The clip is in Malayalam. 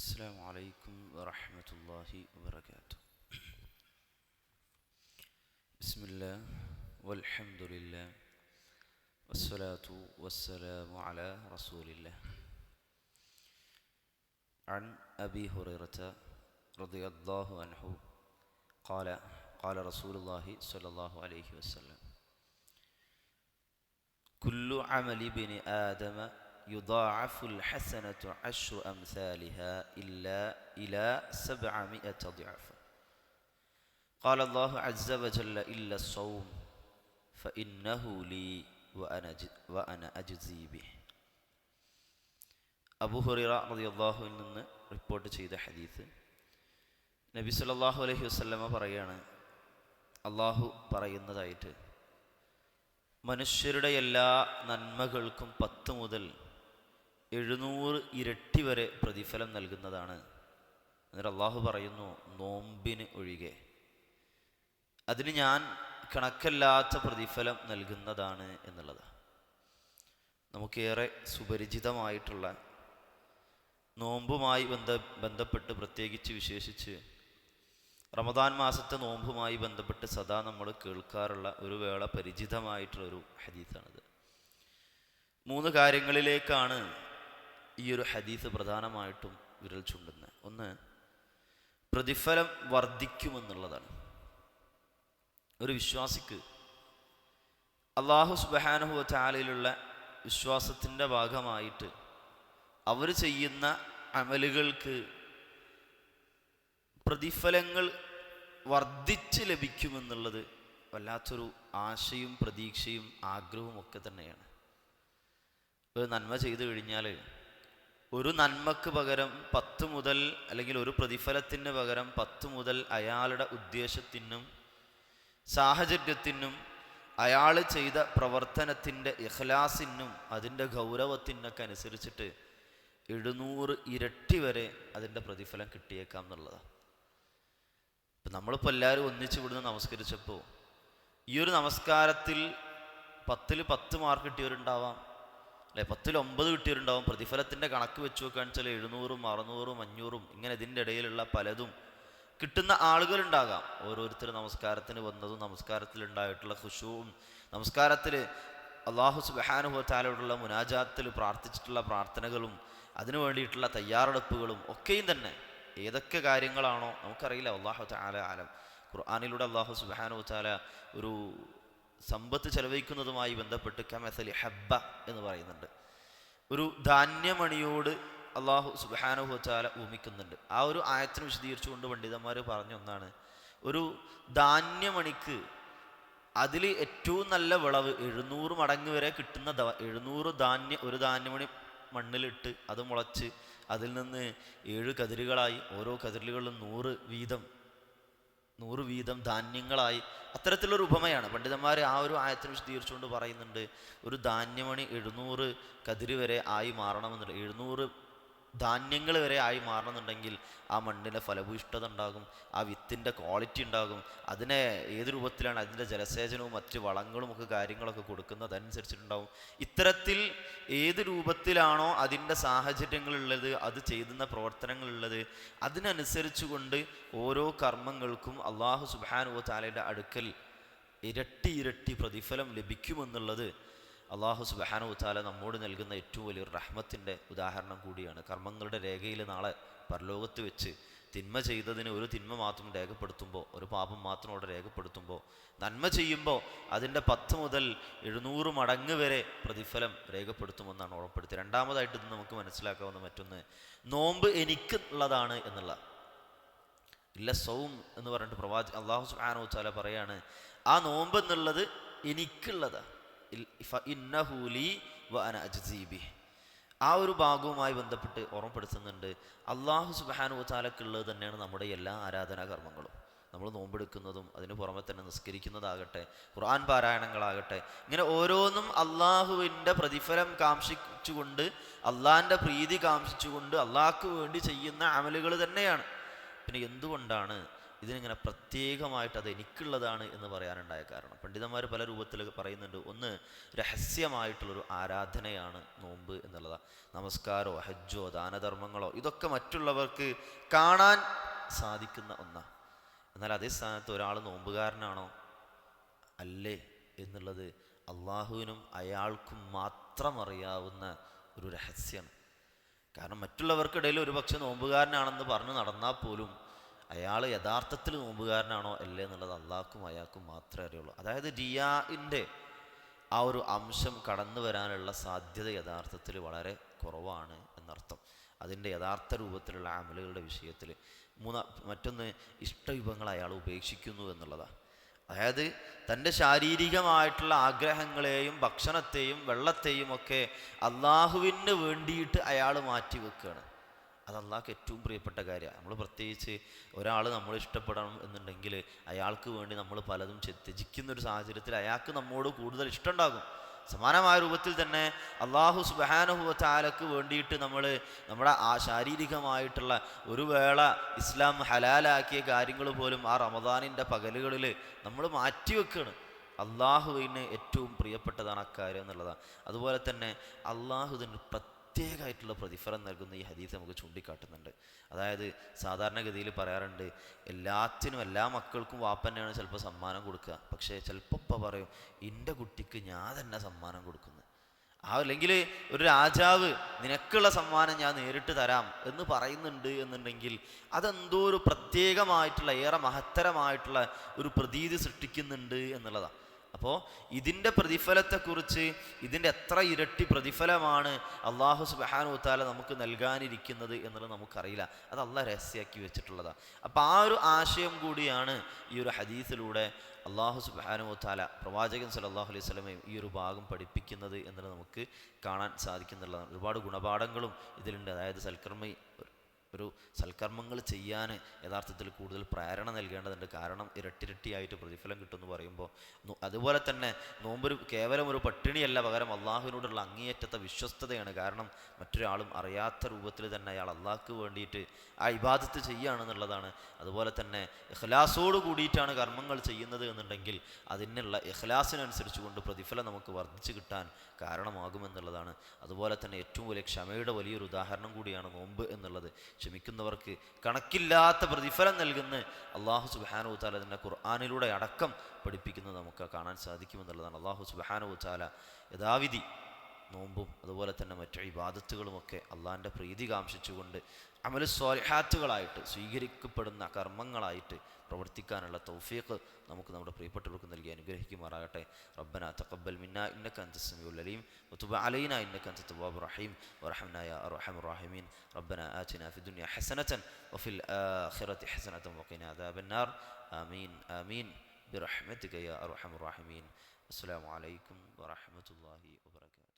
السلام عليكم ورحمة الله وبركاته. بسم الله والحمد لله والصلاة والسلام على رسول الله. عن أبي هريرة رضي الله عنه قال قال رسول الله صلى الله عليه وسلم: كل عمل ابن آدم يضاعف الحسنة 10 أمثالها إلا إلى 700 ضعف. قال الله عز وجل: إلا الصوم فإنه لي وأنا أجزي به. അബൂ ഹുറൈറ റളിയല്ലാഹുവിൽ നിന്ന് റിപ്പോർട്ട് ചെയ്ത ഹദീസ്, നബി സല്ലല്ലാഹു അലൈഹി വസല്ലമ പറയാണ്, അള്ളാഹു പറയുന്നതായിട്ട്, മനുഷ്യരുടെ എല്ലാ നന്മകൾക്കും 10 മുതൽ 700 ഇരട്ടി വരെ പ്രതിഫലം നൽകുന്നതാണ്. എന്നിട്ട് അള്ളാഹു പറയുന്നു, നോമ്പിന് ഒഴികെ അതിന് ഞാൻ കണക്കല്ലാത്ത പ്രതിഫലം നൽകുന്നതാണ് എന്നുള്ളത്. നമുക്കേറെ സുപരിചിതമായിട്ടുള്ള നോമ്പുമായി ബന്ധപ്പെട്ട് പ്രത്യേകിച്ച് വിശേഷിച്ച് റമദാൻ മാസത്തെ നോമ്പുമായി ബന്ധപ്പെട്ട് സദാ നമ്മൾ കേൾക്കാറുള്ള ഒരു വേള പരിചിതമായിട്ടുള്ളൊരു ഹദീസാണിത്. 3 കാര്യങ്ങളിലേക്കാണ് ഈ ഒരു ഹദീസ് പ്രധാനമായിട്ടും വിരൽ ചൂണ്ടുന്നത്. ഒന്ന്, പ്രതിഫലം വർദ്ധിക്കുമെന്നുള്ളതാണ്. ഒരു വിശ്വാസിക്ക് അല്ലാഹു സുബ്ഹാനഹു വ തആലയിലുള്ള വിശ്വാസത്തിൻ്റെ ഭാഗമായിട്ട് അവർ ചെയ്യുന്ന അമലുകൾക്ക് പ്രതിഫലങ്ങൾ വർദ്ധിച്ച് ലഭിക്കുമെന്നുള്ളത് വല്ലാത്തൊരു ആശയും പ്രതീക്ഷയും ആഗ്രഹവും ഒക്കെ തന്നെയാണ്. ഒരു നന്മ ചെയ്തു കഴിഞ്ഞാൽ ഒരു നന്മക്ക് പകരം 10 മുതൽ, അല്ലെങ്കിൽ ഒരു പ്രതിഫലത്തിന് പകരം 10 മുതൽ അയാളുടെ ഉദ്ദേശത്തിനും സാഹചര്യത്തിനും അയാൾ ചെയ്ത പ്രവർത്തനത്തിൻ്റെ ഇഖ്ലാസിനും അതിൻ്റെ ഗൗരവത്തിനൊക്കെ അനുസരിച്ചിട്ട് 700 ഇരട്ടി വരെ അതിൻ്റെ പ്രതിഫലം കിട്ടിയേക്കാം എന്നുള്ളതാണ്. ഇപ്പം നമ്മളിപ്പോൾ എല്ലാവരും ഒന്നിച്ച് ഇവിടുന്ന് നമസ്കരിച്ചപ്പോൾ ഈ ഒരു നമസ്കാരത്തിൽ 10ൽ 10 മാർക്ക് കിട്ടിയവരുണ്ടാവാം, അല്ലെ 10ൽ 9 കിട്ടിയവരുണ്ടാവും. പ്രതിഫലത്തിൻ്റെ കണക്ക് വെച്ച് നോക്കുകയാണെന്ന് വെച്ചാൽ 700, 600, 500 ഇങ്ങനെ ഇതിൻ്റെ ഇടയിലുള്ള പലതും കിട്ടുന്ന ആളുകളുണ്ടാകാം. ഓരോരുത്തർ നമസ്കാരത്തിന് വന്നതും നമസ്കാരത്തിലുണ്ടായിട്ടുള്ള ഖുശൂഉം നമസ്കാരത്തിൽ അല്ലാഹു സുബ്ഹാനഹു വ തആലയോടുള്ള മുനാജാത്തിൽ പ്രാർത്ഥിച്ചിട്ടുള്ള പ്രാർത്ഥനകളും അതിനു വേണ്ടിയിട്ടുള്ള തയ്യാറെടുപ്പുകളും ഒക്കെയും തന്നെ ഏതൊക്കെ കാര്യങ്ങളാണോ നമുക്കറിയില്ല. അല്ലാഹു തആല ആലം. ഖുർആനിലൂടെ അല്ലാഹു സുബ്ഹാനഹു വ തആല ഒരു സമ്പത്ത് ചെലവഴിക്കുന്നതുമായി ബന്ധപ്പെട്ട് കമസലി ഹബ്ബ എന്ന് പറയുന്നുണ്ട്. ഒരു ധാന്യമണിയോട് അല്ലാഹു സുബ്ഹാനഹു വ തആല ഉപമിക്കുന്നുണ്ട്. ആ ഒരു ആയത്തിനെ വിശദീകരിച്ചുകൊണ്ട് പണ്ഡിതന്മാർ പറഞ്ഞ ഒന്നാണ്, ഒരു ധാന്യമണിക്ക് അതിൽ ഏറ്റവും നല്ല വിളവ് 700 മടങ്ങ് വരെ കിട്ടുന്ന 700 ഒരു ധാന്യമണി മണ്ണിലിട്ട് അത് മുളച്ച് അതിൽ നിന്ന് 7 കതിരുകളായി, ഓരോ കതിരുകളിലും 100 വീതം ധാന്യങ്ങളായി, അത്തരത്തിലൊരു ഉപമയാണ് പണ്ഡിതന്മാർ ആ ഒരു ആയത്തിനെ വിശദീകരിച്ചുകൊണ്ട് പറയുന്നുണ്ട്. ഒരു ധാന്യമണി 700 കതിര് വരെ ആയി മാറണമെന്നുണ്ട്, 700 ധാന്യങ്ങൾ വരെ ആയി മാറണമെന്നുണ്ടെങ്കിൽ ആ മണ്ണിലെ ഫലഭൂയിഷ്ഠത ഉണ്ടാകും, ആ വിത്തിൻ്റെ ക്വാളിറ്റി ഉണ്ടാകും, അതിനെ ഏത് രൂപത്തിലാണ് അതിൻ്റെ ജലസേചനവും മറ്റ് വളങ്ങളും ഒക്കെ കാര്യങ്ങളൊക്കെ കൊടുക്കുന്നത് അതനുസരിച്ചിട്ടുണ്ടാവും. ഇത്തരത്തിൽ ഏത് രൂപത്തിലാണോ അതിൻ്റെ സാഹചര്യങ്ങളുള്ളത്, അത് ചെയ്യുന്ന പ്രവർത്തനങ്ങളുള്ളത്, അതിനനുസരിച്ച് കൊണ്ട് ഓരോ കർമ്മങ്ങൾക്കും അല്ലാഹു സുബ്ഹാനഹു വ തആലയുടെ അടുക്കൽ ഇരട്ടി പ്രതിഫലം ലഭിക്കുമെന്നുള്ളത് അല്ലാഹു സുബ്ഹാനഹു വ തആല നമ്മോട് നൽകുന്ന ഏറ്റവും വലിയൊരു റഹ്മത്തിൻ്റെ ഉദാഹരണം കൂടിയാണ്. കർമ്മങ്ങളുടെ രേഖയിൽ നാളെ പരലോകത്ത് വെച്ച് തിന്മ ചെയ്തതിന് ഒരു തിന്മ മാത്രം രേഖപ്പെടുത്തുമ്പോൾ, ഒരു പാപം മാത്രം അവിടെ രേഖപ്പെടുത്തുമ്പോൾ, നന്മ ചെയ്യുമ്പോൾ അതിൻ്റെ 10 മുതൽ 700 മടങ്ങ് വരെ പ്രതിഫലം രേഖപ്പെടുത്തുമെന്നാണ് ഉറപ്പെടുത്തി. രണ്ടാമതായിട്ട് ഇത് നമുക്ക് മനസ്സിലാക്കാവുന്ന മറ്റൊന്ന്, നോമ്പ് എനിക്കുള്ളതാണ് എന്നുള്ള. ഇല്ല സൗം എന്ന് പറഞ്ഞിട്ട് അല്ലാഹു സുബ്ഹാനഹു വ തആല പറയാണ്, ആ നോമ്പ് എന്നുള്ളത് എനിക്കുള്ളതാണ്. ഫഇന്നഹു ലീ വഅന അജ്സീ ബിഹി. ആ ഒരു ഭാഗവുമായി ബന്ധപ്പെട്ട് ഓർമ്മപ്പെടുത്തുന്നുണ്ട്, അല്ലാഹു സുബ്ഹാനഹു വ തആലക്കുള്ളത് തന്നെയാണ് നമ്മുടെ എല്ലാ ആരാധനാ കർമ്മങ്ങളും. നമ്മൾ നോമ്പെടുക്കുന്നതും അതിന് പുറമെ തന്നെ നിസ്കരിക്കുന്നതാകട്ടെ, ഖുർആൻ പാരായണങ്ങളാകട്ടെ, ഇങ്ങനെ ഓരോന്നും അള്ളാഹുവിൻ്റെ പ്രതിഫലം കാംക്ഷിച്ചുകൊണ്ട്, അള്ളാഹിൻ്റെ പ്രീതി കാംക്ഷിച്ചുകൊണ്ട് അള്ളാഹ്ക്ക് വേണ്ടി ചെയ്യുന്ന അമലുകൾ തന്നെയാണ്. പിന്നെ എന്തുകൊണ്ടാണ് ഇതിനിങ്ങനെ പ്രത്യേകമായിട്ട് അത് എനിക്കുള്ളതാണ് എന്ന് പറയാനുണ്ടായ കാരണം പണ്ഡിതന്മാർ പല രൂപത്തിൽ പറയുന്നുണ്ട്. ഒന്ന്, രഹസ്യമായിട്ടുള്ളൊരു ആരാധനയാണ് നോമ്പ് എന്നുള്ളതാണ്. നമസ്കാരമോ ഹജ്ജോ ദാനധർമ്മങ്ങളോ ഇതൊക്കെ മറ്റുള്ളവർക്ക് കാണാൻ സാധിക്കുന്ന ഒന്നാണ്. എന്നാൽ അതേ സ്ഥാനത്ത് ഒരാൾ നോമ്പുകാരനാണോ അല്ലേ എന്നുള്ളത് അള്ളാഹുവിനും അയാൾക്കും മാത്രം അറിയാവുന്ന ഒരു രഹസ്യമാണ്. കാരണം മറ്റുള്ളവർക്കിടയിൽ ഒരു പക്ഷെ നോമ്പുകാരനാണെന്ന് പറഞ്ഞ് നടന്നാൽ പോലും അയാൾ യഥാർത്ഥത്തിൽ നോമ്പുകാരനാണോ അല്ലേ എന്നുള്ളത് അള്ളാഹ്ക്കും അയാൾക്കും മാത്രമേ അറിയുള്ളൂ. അതായത് റിയാഇൻ്റെ ആ ഒരു അംശം കടന്നു വരാനുള്ള സാധ്യത യഥാർത്ഥത്തിൽ വളരെ കുറവാണ് എന്നർത്ഥം, അതിൻ്റെ യഥാർത്ഥ രൂപത്തിലുള്ള അമലുകളുടെ വിഷയത്തിൽ. മറ്റൊന്ന്, ഇഷ്ടവിഭവങ്ങൾ അയാൾ ഉപേക്ഷിക്കുന്നു എന്നുള്ളതാണ്. അതായത് തൻ്റെ ശാരീരികമായിട്ടുള്ള ആഗ്രഹങ്ങളെയും ഭക്ഷണത്തെയും വെള്ളത്തെയും ഒക്കെ അള്ളാഹുവിന് വേണ്ടിയിട്ട് അയാൾ മാറ്റി വെക്കുകയാണ്. അത് അള്ളാഹ്ക്ക് ഏറ്റവും പ്രിയപ്പെട്ട കാര്യമാണ്. നമ്മൾ പ്രത്യേകിച്ച് ഒരാൾ നമ്മൾ ഇഷ്ടപ്പെടണം എന്നുണ്ടെങ്കിൽ അയാൾക്ക് വേണ്ടി നമ്മൾ പലതും ത്യജിക്കുന്നൊരു സാഹചര്യത്തിൽ അയാൾക്ക് നമ്മോട് കൂടുതൽ ഇഷ്ടമുണ്ടാകും. സമാനമായ രൂപത്തിൽ തന്നെ അള്ളാഹു സുബ്ഹാനഹു വ തആലക്ക് വേണ്ടിയിട്ട് നമ്മൾ നമ്മുടെ ആ ശാരീരികമായിട്ടുള്ള ഒരു വേള ഇസ്ലാം ഹലാലാക്കിയ കാര്യങ്ങൾ പോലും ആ റമദാനിൻ്റെ പകലുകളിൽ നമ്മൾ മാറ്റിവെക്കുകയാണ്. അള്ളാഹുവിന് ഏറ്റവും പ്രിയപ്പെട്ടതാണ് അക്കാര്യം എന്നുള്ളതാണ്. അതുപോലെ തന്നെ അള്ളാഹുവിന് പ്രത്യേകമായിട്ടുള്ള പ്രതിഫലം നൽകുന്ന ഈ ഹദീസ് നമുക്ക് ചൂണ്ടിക്കാട്ടുന്നുണ്ട്. അതായത് സാധാരണഗതിയിൽ പറയാറുണ്ട്, എല്ലാത്തിനും എല്ലാ മക്കൾക്കും വാപ്പന്നെയാണ് ചിലപ്പോൾ സമ്മാനം കൊടുക്കുക. പക്ഷേ ചിലപ്പോൾ പറയും എൻ്റെ കുട്ടിക്ക് ഞാൻ തന്നെ സമ്മാനം കൊടുക്കുന്നു. അല്ലെങ്കിൽ ഒരു രാജാവ് നിനക്കുള്ള സമ്മാനം ഞാൻ നേരിട്ട് തരാം എന്ന് പറയുന്നുണ്ട് എന്നുണ്ടെങ്കിൽ അതെന്തോ ഒരു പ്രത്യേകമായിട്ടുള്ള ഏറെ മഹത്തരമായിട്ടുള്ള ഒരു പ്രതീതി സൃഷ്ടിക്കുന്നുണ്ട് എന്നുള്ളതാണ്. അപ്പോൾ ഇതിൻ്റെ പ്രതിഫലത്തെക്കുറിച്ച്, ഇതിൻ്റെ എത്ര ഇരട്ടി പ്രതിഫലമാണ് അള്ളാഹു സുബ്ഹാനഹു വ തആല നമുക്ക് നൽകാനിരിക്കുന്നത് എന്നുള്ളത് നമുക്കറിയില്ല. അത് അള്ളാഹ് രഹസ്യമാക്കി വെച്ചിട്ടുള്ളതാണ്. അപ്പോൾ ആ ഒരു ആശയം കൂടിയാണ് ഈ ഒരു ഹദീസിലൂടെ അള്ളാഹു സുബ്ഹാനഹു വ തആല പ്രവാചകൻ സല്ലല്ലാഹു അലൈഹി വസല്ലമയും ഈ ഒരു ഭാഗം പഠിപ്പിക്കുന്നത് എന്നുള്ളത് നമുക്ക് കാണാൻ സാധിക്കുന്നുള്ളതാണ്. ഒരുപാട് ഗുണപാഠങ്ങളും ഇതിലുണ്ട്. അതായത് ഒരു സൽക്കർമ്മങ്ങൾ ചെയ്യാൻ യഥാർത്ഥത്തിൽ കൂടുതൽ പ്രേരണ നൽകേണ്ടതുണ്ട്. കാരണം ഇരട്ടിരട്ടിയായിട്ട് പ്രതിഫലം കിട്ടുമെന്ന് പറയുമ്പോൾ, അതുപോലെ തന്നെ നോമ്പ് കേവലം ഒരു പട്ടിണിയല്ല, പകരം അള്ളാഹുവിനോടുള്ള അങ്ങേയറ്റത്തെ വിശ്വസ്തതയാണ്. കാരണം മറ്റൊരാളും അറിയാത്ത രൂപത്തിൽ തന്നെ അയാൾ അള്ളാഹ്ക്ക് വേണ്ടിയിട്ട് ആ ഇബാദത്ത് ചെയ്യുകയാണെന്നുള്ളതാണ്. അതുപോലെ തന്നെ ഇഖ്ലാസോട് കൂടിയിട്ടാണ് കർമ്മങ്ങൾ ചെയ്യുന്നത് എന്നുണ്ടെങ്കിൽ അതിനുള്ള ഇഖ്ലാസിനനുസരിച്ച് കൊണ്ട് പ്രതിഫലം നമുക്ക് വർദ്ധിച്ചു കിട്ടാൻ കാരണമാകുമെന്നുള്ളതാണ്. അതുപോലെ തന്നെ ഏറ്റവും വലിയ ക്ഷമയുടെ വലിയൊരു ഉദാഹരണം കൂടിയാണ് നോമ്പ് എന്നുള്ളത്. ക്ഷമിക്കുന്നവർക്ക് കണക്കില്ലാത്ത പ്രതിഫലം നൽകുന്ന അള്ളാഹു സുബ്ഹാനഹു വ തആല തന്നെ ഖുർആനിലൂടെ അടക്കം പഠിപ്പിക്കുന്നത് നമുക്ക് കാണാൻ സാധിക്കുമെന്നുള്ളതാണ്. അള്ളാഹു സുബ്ഹാനഹു വ തആല യഥാവിധി നോമ്പും അതുപോലെ തന്നെ മറ്റു ഇബാദത്തുകളുമൊക്കെ അള്ളാഹിൻ്റെ പ്രീതി കാംക്ഷിച്ചുകൊണ്ട് അമലു സ്വാലിഹാത്തുകളായിട്ട് സ്വീകരിക്കപ്പെടുന്ന കർമ്മങ്ങളായിട്ട് പ്രവർത്തിക്കാനുള്ള തൗഫീഖ് നമുക്ക് നമ്മുടെ പ്രിയപ്പെട്ടവർക്ക് നൽകി അനുഗ്രഹിക്കുമാറാകട്ടെ. റബ്ബനാ തഖബ്ബൽ മിന്നാ ഇന്നക അൻതസ് സമീഉൽ അലീം വതുബ് അലൈനാ ഇന്നക അൻതത് തവ്വാബുർ റഹീം വറഹ്മനാ യാ അർഹമർ റഹീമീൻ. റബ്ബനാ ആതിനാ ഫിദ് ദുനിയ ഹസനതൻ വഫിൽ ആഖിറതി ഹസനതൻ വഖിനാ അദാബന്നാർ. ആമീൻ ആമീൻ ബിറഹ്മതിക യാ അർഹമർ റഹീമീൻ. അസ്സലാമു അലൈക്കും വറഹ്മത്തുള്ളാഹി വബറകാതുഹു.